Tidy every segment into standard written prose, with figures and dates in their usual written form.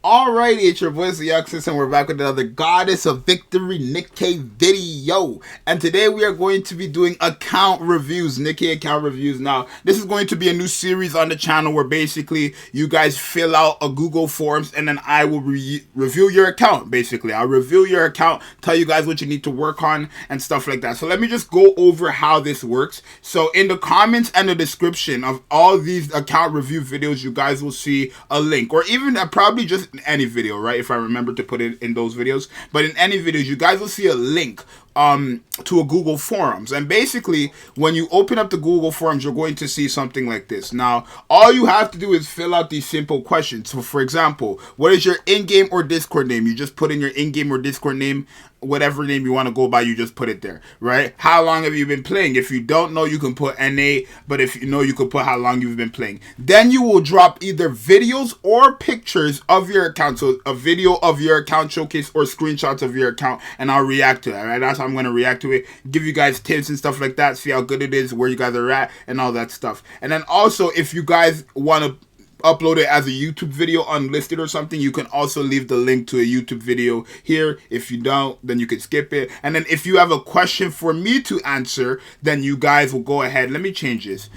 Alrighty, it's your boy Zxous, and we're back with another Goddess of Victory Nikke video. And today we are going to be doing account reviews, Nikke account reviews. Now, this is going to be a new series on the channel where basically you guys fill out a Google Forms and then I will review your account, basically. I'll review your account, tell you guys what you need to work on and stuff like that. So let me just go over how this works. So in the comments and the description of all these account review videos, you guys will see a link, or even probably just in any video, right, if I remember to put it in those videos. But in any videos, you guys will see a link to a Google Forms, and basically when you open up the Google Forms, you're going to see something like this. Now, all you have to do is fill out these simple questions. So for example, what is your in-game or Discord name? You just put in your in-game or Discord name, whatever name you want to go by, you just put it there, right? How long have you been playing? If you don't know, you can put NA, but if you know, you could put how long you've been playing. Then you will drop either videos or pictures of your account, so a video of your account showcase or screenshots of your account, and I'll react to that, right? That's how I'm going to react to it, give you guys tips and stuff like that, see how good it is, where you guys are at, and all that stuff. And then also, if you guys want to upload it as a YouTube video unlisted or something, you can also leave the link to a YouTube video here. If you don't, then you can skip it. And then if you have a question for me to answer, then you guys will go ahead. Let me change this.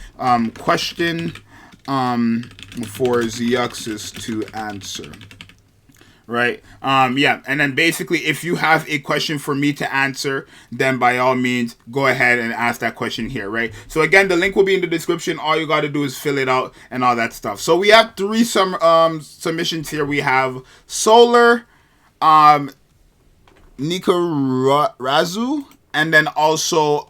Question for Zxous to answer. Right? Yeah, and then basically if you have a question for me to answer, then by all means go ahead and ask that question here, right? So again, the link will be in the description. All you got to do is fill it out and all that stuff. So we have three submissions here. We have Solar, Nikke, Razu, and then also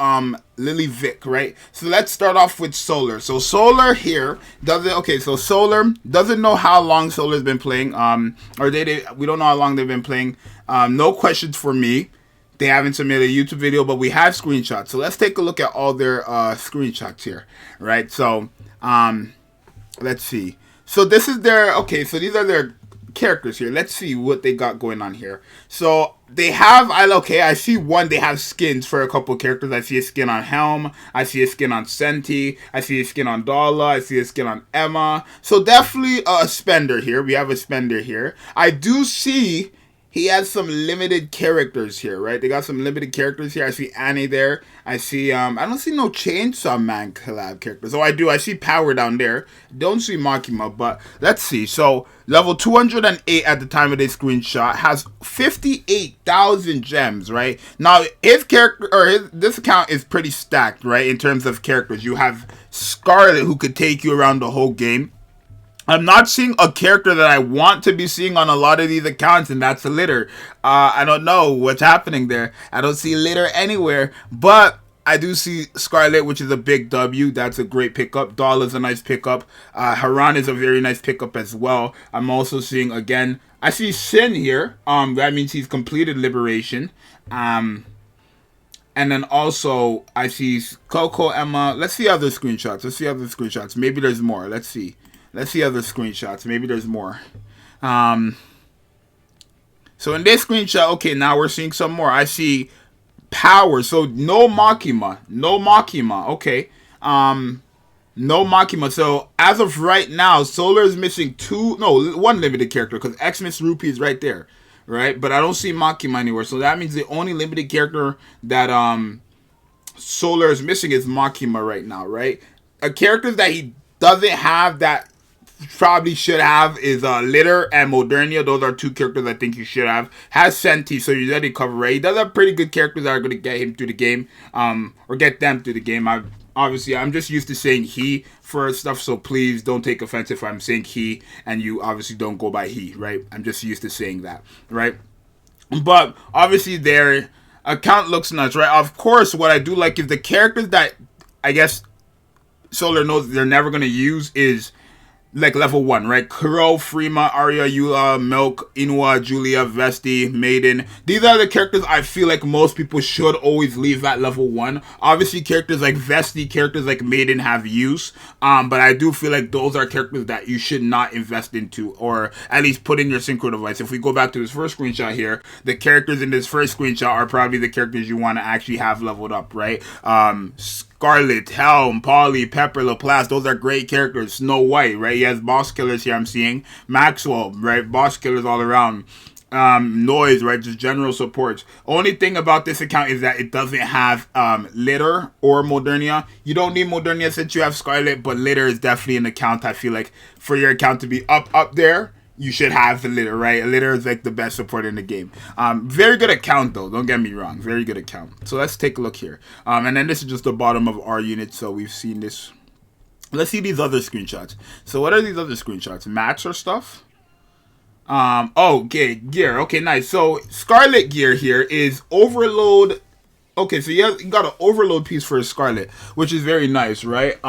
Lily Vic, right? So let's start off with Solar. So Solar here so Solar doesn't know how long Solar's been playing, or we don't know how long they've been playing. No questions for me. They haven't submitted a YouTube video, but we have screenshots. So let's take a look at all their screenshots here, right? So let's see. So this is their, so these are their characters here. Let's see what they got going on here. So they have, I see one, they have skins for a couple characters. I see a skin on Helm, I see a skin on Senti, I see a skin on Dala, I see a skin on Emma. So definitely a spender here. We have a spender here. I do see he has some limited characters here, right? They got some limited characters here. I see Annie there. I see, I don't see no Chainsaw Man collab characters. Oh, I do. I see Power down there. Don't see Makima, but let's see. So, level 208 at the time of this screenshot, has 58,000 gems, right? Now, his character, or this account is pretty stacked, right? In terms of characters. You have Scarlet, who could take you around the whole game. I'm not seeing a character that I want to be seeing on a lot of these accounts, and that's Litter. I don't know what's happening there. I don't see Litter anywhere, but I do see Scarlet, which is a big W. That's a great pickup. Doll is a nice pickup. Haran is a very nice pickup as well. I'm also seeing, again, I see Sin here. That means he's completed Liberation. And then also, I see Coco, Emma. Let's see other screenshots. Maybe there's more. Let's see other screenshots. Maybe there's more. So in this screenshot, okay, now we're seeing some more. I see Power. So no Makima. Okay. No Makima. So as of right now, Solar is missing one limited character, because Xmas Rupee is right there, right? But I don't see Makima anywhere. So that means the only limited character that Solar is missing is Makima right now, right? A character that he doesn't have that probably should have is Litter and Modernia. Those are two characters I think you should have. Has Senti, so you already covered, right? He does have pretty good characters that are going to get him through the game, or get them through the game. I'm just used to saying he for stuff, so please don't take offense if I'm saying he and you obviously don't go by he, right? I'm just used to saying that, right? But obviously their account looks nuts, right? Of course, what I do like is the characters that I guess Solar knows they're never going to use is like level 1, right? Kuro, Freema, Arya, Eula, Milk, Inua, Julia, Vesti, Maiden. These are the characters I feel like most people should always leave at level 1. Obviously, characters like Vesti, characters like Maiden have use. But I do feel like those are characters that you should not invest into, or at least put in your synchro device. If we go back to this first screenshot here, the characters in this first screenshot are probably the characters you want to actually have leveled up, right? Scarlet, Helm, Polly, Pepper, Laplace, those are great characters. Snow White, right? He has boss killers here, I'm seeing. Maxwell, right? Boss killers all around. Noise, right? Just general supports. Only thing about this account is that it doesn't have Litter or Modernia. You don't need Modernia since you have Scarlet, but Litter is definitely an account. I feel like for your account to be up there, you should have the Litter, right? Litter is like the best support in the game. Very good account though, don't get me wrong. Very good account. So let's take a look here. And then this is just the bottom of our unit, so we've seen this. Let's see these other screenshots. So what are these other screenshots? Mats or stuff? Okay, gear. Okay, nice. So Scarlet gear here is overload. Okay, so you got an overload piece for a Scarlet, which is very nice, right?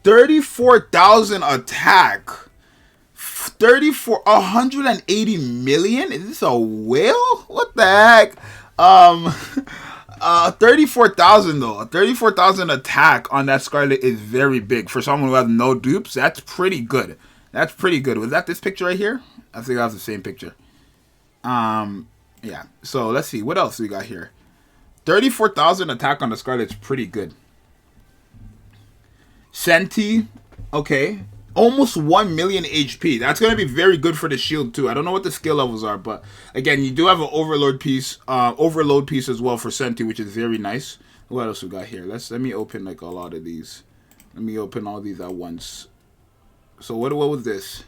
34,000 attack. 180 million? Is this a whale? What the heck? 34,000 though. 34,000 attack on that Scarlet is very big. For someone who has no dupes, that's pretty good. That's pretty good. Was that this picture right here? I think that was the same picture. Yeah. So let's see. What else we got here? 34,000 attack on the Scarlet's pretty good. Senti. Okay. Almost 1 million HP. That's going to be very good for the shield too. I don't know what the skill levels are, but again, you do have an overload piece as well for Senti, which is very nice. What else we got here? Let me open like a lot of these. Let me open all these at once. So what was this?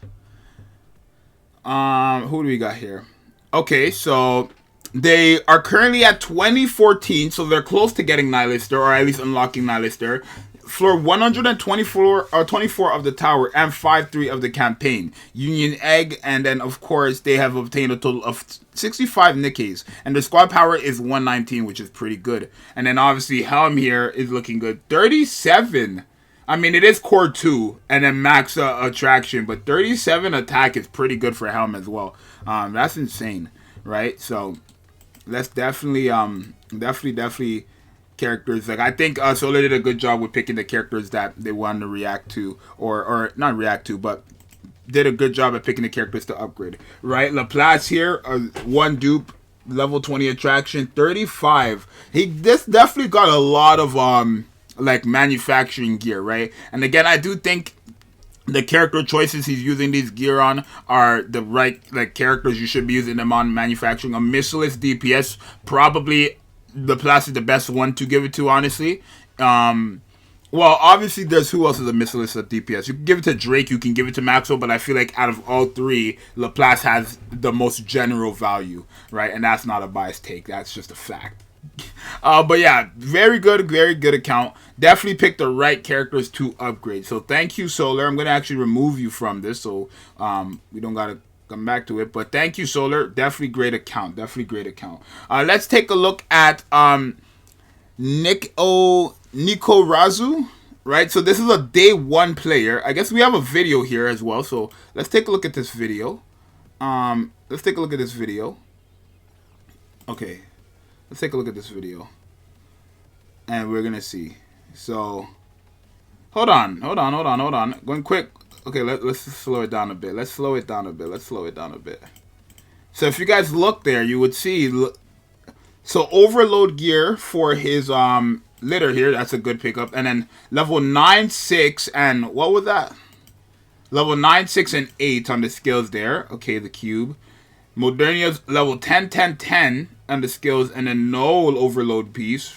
Who do we got here? Okay, so they are currently at 2014, so they're close to getting Nihilister, or at least unlocking Nihilister. Floor 124 of the tower and 5-3 of the campaign. Union Egg, and then of course they have obtained a total of 65 Nikkes, and the squad power is 119, which is pretty good. And then obviously Helm here is looking good. 37. I mean, it is core 2 and then max attraction, but 37 attack is pretty good for Helm as well. That's insane, right? So let's definitely characters. Like, I think Solar did a good job with picking the characters that they wanted to react to, or not react to, but did a good job at picking the characters to upgrade, right? Laplace here, one dupe, level 20 attraction, 35. This definitely got a lot of like manufacturing gear, right? And again, I do think the character choices he's using these gear on are the right like characters you should be using them on manufacturing. A missileless DPS, probably Laplace is the best one to give it to, honestly. Well, obviously, there's who else is a missileless at DPS. You can give it to Drake, you can give it to Maxwell, but I feel like out of all three, Laplace has the most general value, right? And that's not a biased take. That's just a fact. But yeah, very good account. Definitely picked the right characters to upgrade. So thank you, Solar. I'm going to actually remove you from this, so we don't got to come back to it. But thank you, Solar. Definitely great account. Let's take a look at Nikke Razu, right? So this is a day 1 player. I guess we have a video here as well. So let's take a look at this video. Okay. Let's take a look at this video. And we're going to see. So, hold on. Going quick. Okay, let's slow it down a bit. So if you guys look there, you would see. So overload gear for his litter here. That's a good pickup. And then level 9, 6, and what was that? Level 9, 6, and 8 on the skills there. Okay, the cube. Modernia's level 10, 10, 10 on the skills, and then null overload piece.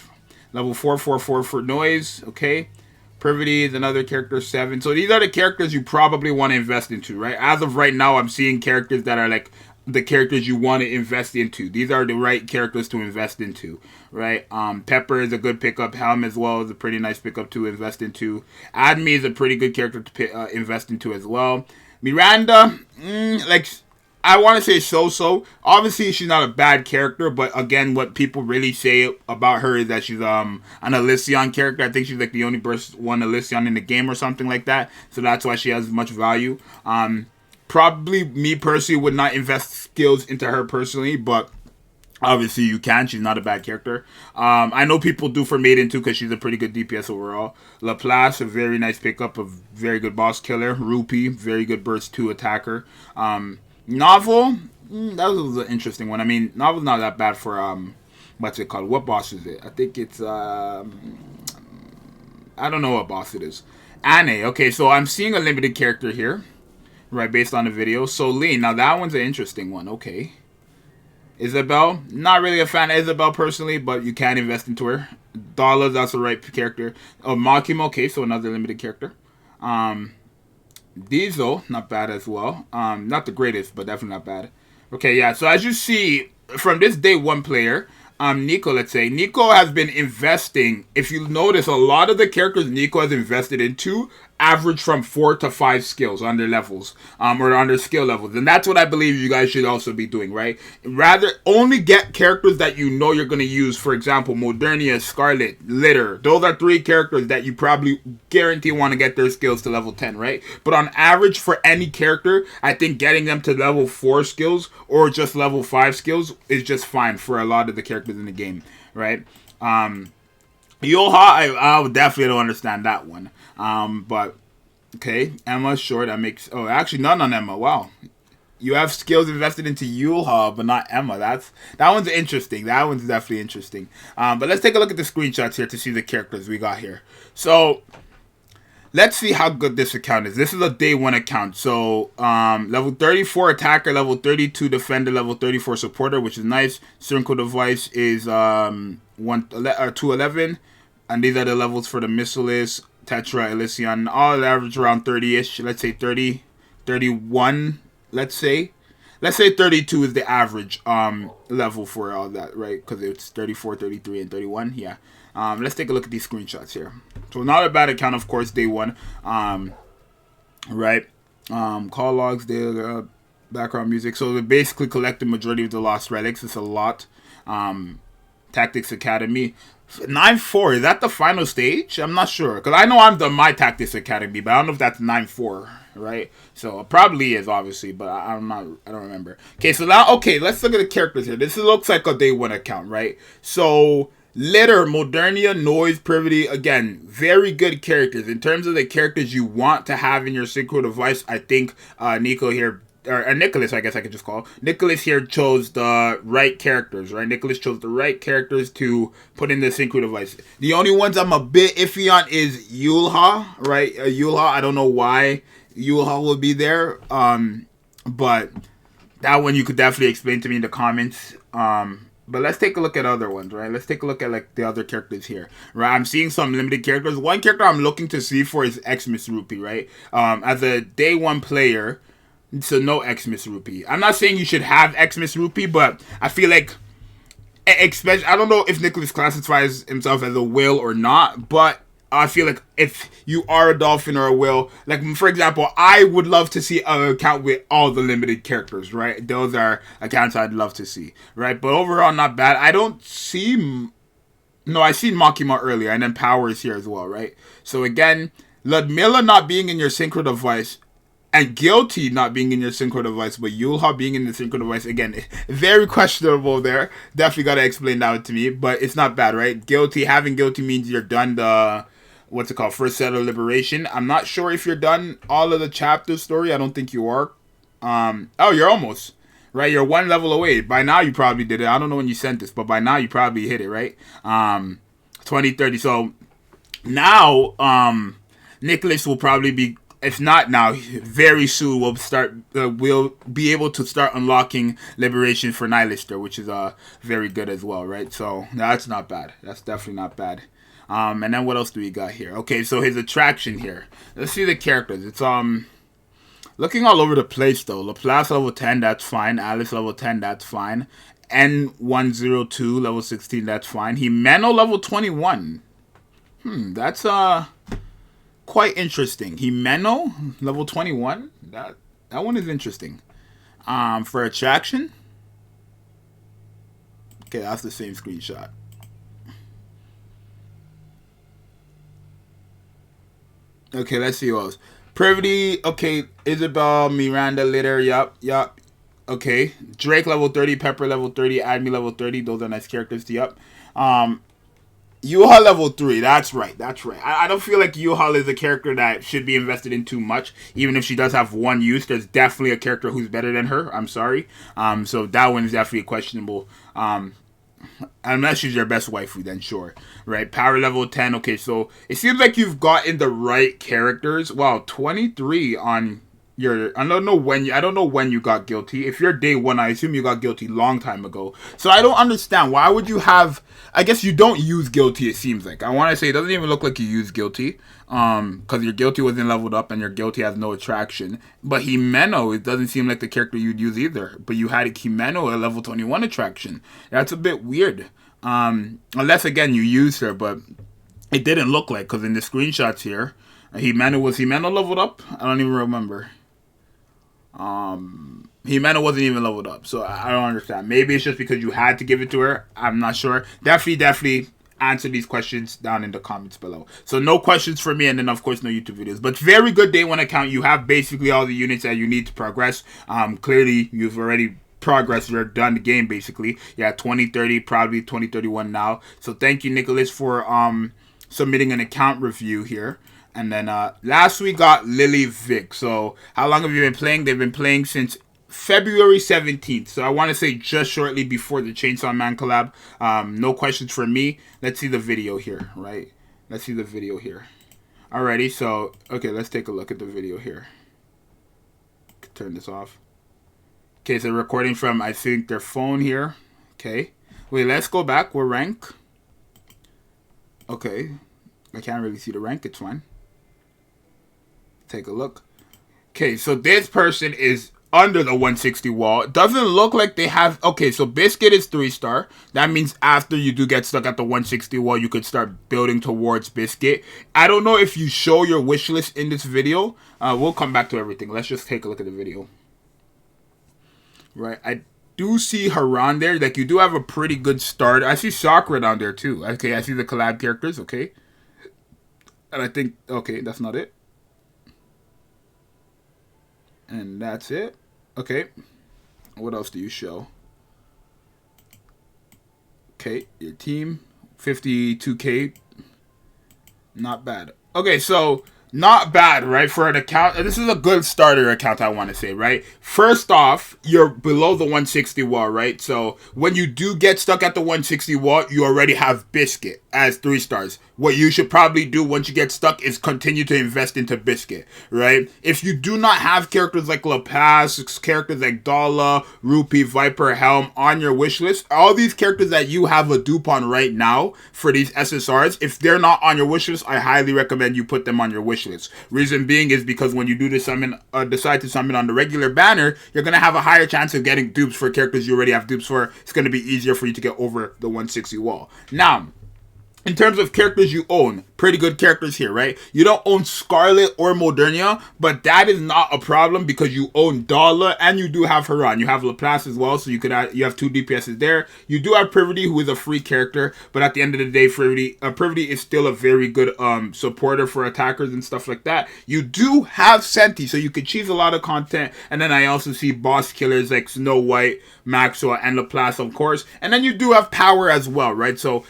Level 4, 4, 4 for noise. Okay. Privity is another character, 7. So these are the characters you probably want to invest into, right? As of right now, I'm seeing characters that are like the characters you want to invest into. These are the right characters to invest into, right? Pepper is a good pickup. Helm as well is a pretty nice pickup to invest into. Admi is a pretty good character to invest into as well. Miranda, like, I want to say so-so. Obviously, she's not a bad character, but again, what people really say about her is that she's an Elysion character. I think she's like the only one Elysion in the game or something like that. So that's why she has much value. Probably me personally would not invest skills into her personally, but obviously you can. She's not a bad character. I know people do for Maiden too because she's a pretty good DPS overall. Laplace, a very nice pickup, a very good boss killer. Rupee, very good burst 2 attacker. Novel, that was an interesting one. I mean, Novel's not that bad for, what's it called? What boss is it? I think it's, I don't know what boss it is. Anne. Okay, so I'm seeing a limited character here, right, based on the video. So Lee, now that one's an interesting one. Okay. Isabel, not really a fan of Isabel personally, but you can invest into her. Dollars, that's the right character. Oh, Makimo, okay, so another limited character. Diesel, not bad as well. Not the greatest, but definitely not bad. Okay, yeah, so as you see, from this day one player, Nikke, let's say, Nikke has been investing. If you notice, a lot of the characters Nikke has invested into average from 4 to 5 skills on their levels, or on their skill levels. And that's what I believe you guys should also be doing, right? Rather, only get characters that you know you're going to use. For example, Modernia, Scarlet, Litter. Those are 3 characters that you probably guarantee want to get their skills to level 10, right? But on average, for any character, I think getting them to level 4 skills or just level 5 skills is just fine for a lot of the characters in the game, right? Yoha, I definitely don't understand that one. But okay, Emma, sure, that makes. Oh, actually, none on Emma. Wow, you have skills invested into Yulha, but not Emma. That one's interesting. That one's definitely interesting. But let's take a look at the screenshots here to see the characters we got here. So let's see how good this account is. This is a day one account. So level 34 attacker, level 32 defender, level 34 supporter, which is nice. Circle device is 211, and these are the levels for the Missilis, Tetra, Elysion, all average around 30-ish. Let's say 30, 31, let's say 32 is the average level for all that, right? Because it's 34, 33, and 31. Yeah. Let's take a look at these screenshots here. So not a bad account, of course, day one. Right. Call logs, the background music. So they basically collect the majority of the lost relics. It's a lot. Tactics Academy. 9-4, is that the final stage? I'm not sure, because I know I'm done my Tactics Academy, but I don't know if that's 9-4, right? So it probably is, obviously, but I don't remember. Okay, so now, okay, let's look at the characters here. This looks like a day one account, right? So Litter, Modernia, Noise, Privity, again, very good characters. In terms of the characters you want to have in your synchro device, I think Nikke here, or Nicholas, I guess I could just call. Nicholas here chose the right characters, right? Nicholas chose the right characters to put in the synchro device. The only ones I'm a bit iffy on is Yulha, right? Yulha, I don't know why Yulha will be there. But that one you could definitely explain to me in the comments. But let's take a look at other ones, right? Let's take a look at like the other characters here, right? I'm seeing some limited characters. One character I'm looking to see for is Xmas Rupee, right? As a day one player, so no Xmas Rupee. I'm not saying you should have Xmas Rupee, but I feel like, especially, I don't know if Nicholas classifies himself as a whale or not, but I feel like if you are a dolphin or a whale, like for example, I would love to see an account with all the limited characters, right? Those are accounts I'd love to see, right? But overall, not bad. I don't see, no, I seen Makima earlier, and then Power is here as well, right? So again, Ludmilla not being in your synchro device, and Guilty not being in your synchro device, but Yulha being in the synchro device, again, very questionable there. Definitely got to explain that to me, but it's not bad, right? Having Guilty means you're done the, what's it called, first set of liberation. I'm not sure if you're done all of the chapter story. I don't think you are. Oh, you're almost, right? You're one level away. By now, you probably did it. I don't know when you sent this, but by now, you probably hit it, right? 2030. So now, Nicholas will probably be, if not now, very soon we'll be able to start unlocking Liberation for Nihilister, which is very good as well, right? So that's not bad. That's definitely not bad. And then what else do we got here? Okay, so his attraction here. Let's see the characters. It's looking all over the place though. Laplace level 10, that's fine. Alice level 10, that's fine. N102 level 16, that's fine. Himeno level 21. That's quite interesting. Himeno level 21. That one is interesting. For attraction. Okay, that's the same screenshot. Okay, let's see who else. Privity, okay. Isabel, Miranda, Litter, yup. Okay. Drake level 30, Pepper level 30, Admi level 30. Those are nice characters to yup. Yuha level 3, that's right. I don't feel like Yuha is a character that should be invested in too much. Even if she does have one use, there's definitely a character who's better than her. I'm sorry. So that one is definitely questionable. Unless she's your best waifu, then sure. Right? Power level 10. Okay, so it seems like you've gotten the right characters. Wow, 23 on your... I don't know when you got guilty. If you're day 1, I assume you got guilty long time ago. So I don't understand. Why would you have... I guess you don't use guilty, it seems like. I want to say it doesn't even look like you use guilty. Because your guilty wasn't leveled up and your guilty has no attraction. But Himeno, it doesn't seem like the character you'd use either. But you had Himeno a level 21 attraction. That's a bit weird. Unless again you used her, but it didn't look like, because in the screenshots here, was Himeno leveled up? I don't even remember. Himeno wasn't even leveled up, so I don't understand. Maybe it's just because you had to give it to her. I'm not sure. Definitely answer these questions down in the comments below. So no questions for me, and then of course no YouTube videos. But very good day 1 account. You have basically all the units that you need to progress. Clearly you've already progress, you're done the game basically. Yeah, 2030, probably 2031 now. So thank you, Nicholas, for submitting an account review here. And then last we got Lily Vic. So how long have you been playing? They've been playing since February 17th. So I want to say just shortly before the Chainsaw Man collab. No questions for me. Let's see the video here, right? Let's see the video here. Alrighty, so okay, let's take a look at the video here. Turn this off. Okay, so recording from, I think, their phone here. Okay. Wait, let's go back. We're rank. Okay. I can't really see the rank. It's fine. Take a look. Okay, so this person is under the 160 wall. It doesn't look like they have... Okay, so Biscuit is 3-star. That means after you do get stuck at the 160 wall, you could start building towards Biscuit. I don't know if you show your wish list in this video. We'll come back to everything. Let's just take a look at the video. Right, I do see Haran there. Like, you do have a pretty good start. I see Sakura down there too. Okay, I see the collab characters. Okay, and I think, okay, that's not it. And that's it. Okay, what else do you show? Okay, your team, 52k. Not bad. Okay, so not bad, right? For an account, this is a good starter account, I want to say, right? First off, you're below the 160 wall, right? So when you do get stuck at the 160 wall, you already have Biscuit as 3 stars. What you should probably do once you get stuck is continue to invest into Biscuit, right? If you do not have characters like La Paz, characters like Dala, Rupee, Viper, Helm on your wish list, all these characters that you have a dupe on right now for these SSRs, if they're not on your wish list, I highly recommend you put them on your wish list. Reason being is because when you do the summon, decide to summon on the regular banner, you're going to have a higher chance of getting dupes for characters you already have dupes for. It's going to be easier for you to get over the 160 wall. Now, in terms of characters you own, pretty good characters here, right? You don't own Scarlet or Modernia, but that is not a problem because you own Dala and you do have Haran. You have Laplace as well, so you have 2 DPSs there. You do have Privity, who is a free character, but at the end of the day, Privity is still a very good supporter for attackers and stuff like that. You do have Senti, so you could cheese a lot of content, and then I also see boss killers like Snow White, Maxwell, and Laplace, of course. And then you do have Power as well, right? So,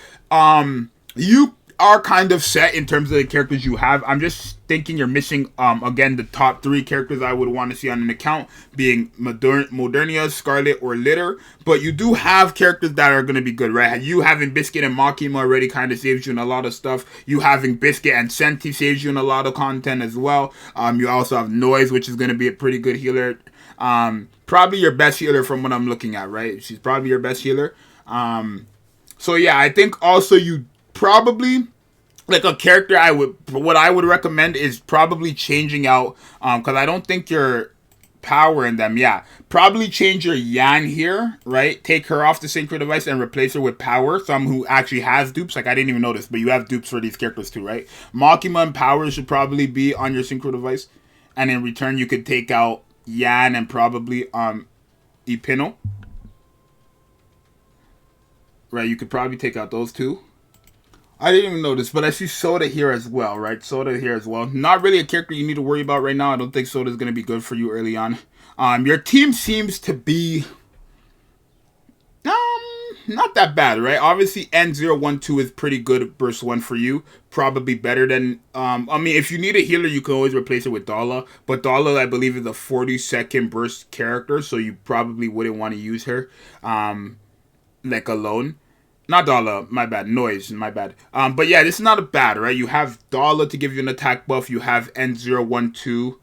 you are kind of set in terms of the characters you have. I'm just thinking you're missing, again, the top 3 characters I would want to see on an account, being Modernia, Scarlet, or Litter. But you do have characters that are going to be good, right? You having Biscuit and Makima already kind of saves you in a lot of stuff. You having Biscuit and Senti saves you in a lot of content as well. You also have Noise, which is going to be a pretty good healer. Probably your best healer from what I'm looking at, right? She's probably your best healer. So yeah, I think also you probably, like, a character what I would recommend is probably changing out, because I don't think your Power in them, yeah, probably change your Yan here, right? Take her off the synchro device and replace her with Power, some who actually has dupes. Like, I didn't even notice, but you have dupes for these characters too, right? Makima and Power should probably be on your synchro device, and in return you could take out Yan and probably Ipino, right? You could probably take out those two. I didn't even notice, but I see Soda here as well, right? Soda here as well. Not really a character you need to worry about right now. I don't think Soda is going to be good for you early on. Your team seems to be not that bad, right? Obviously, N012 is pretty good burst 1 for you. Probably better than... I mean, if you need a healer, you can always replace it with Dala. But Dala, I believe, is a 40-second burst character, so you probably wouldn't want to use her, like, alone. Not dollar, my bad. Noise, my bad. But yeah, this is not a bad, right? You have dollar to give you an attack buff. You have N012,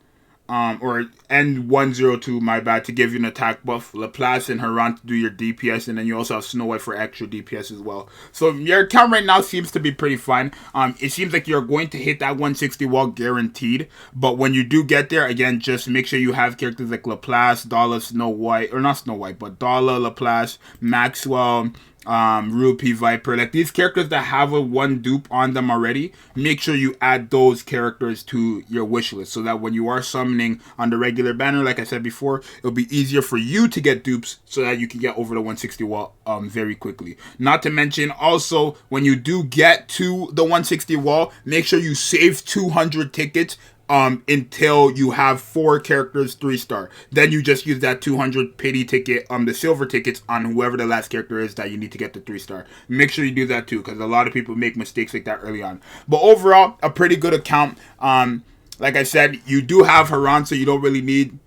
or N102, my bad, to give you an attack buff. Laplace and Haran to do your DPS, and then you also have Snow White for extra DPS as well. So your account right now seems to be pretty fine. It seems like you're going to hit that 160 wall guaranteed. But when you do get there, again, just make sure you have characters like Laplace, Dollar, Snow White, or not Snow White, but Dollar, Laplace, Maxwell, Rupee, Viper, like these characters that have a one dupe on them already. Make sure you add those characters to your wish list so that when you are summoning on the regular banner, like I said before, it'll be easier for you to get dupes so that you can get over the 160 wall very quickly. Not to mention also, when you do get to the 160 wall, make sure you save 200 tickets until you have 4 characters 3-star. Then you just use that 200 pity ticket, the silver tickets, on whoever the last character is that you need to get the 3-star. Make sure you do that too, because a lot of people make mistakes like that early on. But overall, a pretty good account. Like I said, you do have Haran, so you don't really need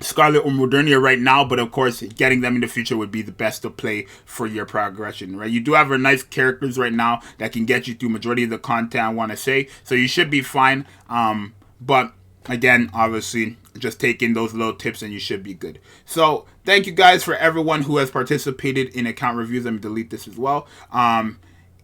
Scarlet or Modernia right now, but of course getting them in the future would be the best to play for your progression, right? You do have nice characters right now that can get you through majority of the content, I want to say, so you should be fine. But again, obviously, just take in those little tips and you should be good. So thank you guys for everyone who has participated in account reviews. Let me delete this as well.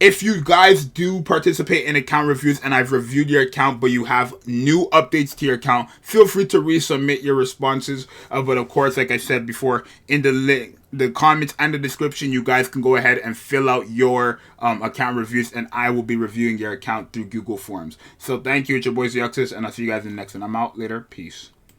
If you guys do participate in account reviews and I've reviewed your account, but you have new updates to your account, feel free to resubmit your responses. But of course, like I said before, in the link, the comments and the description, you guys can go ahead and fill out your account reviews, and I will be reviewing your account through Google Forms. So thank you. It's your boy Zxous, and I'll see you guys in the next one. I'm out. Later. Peace.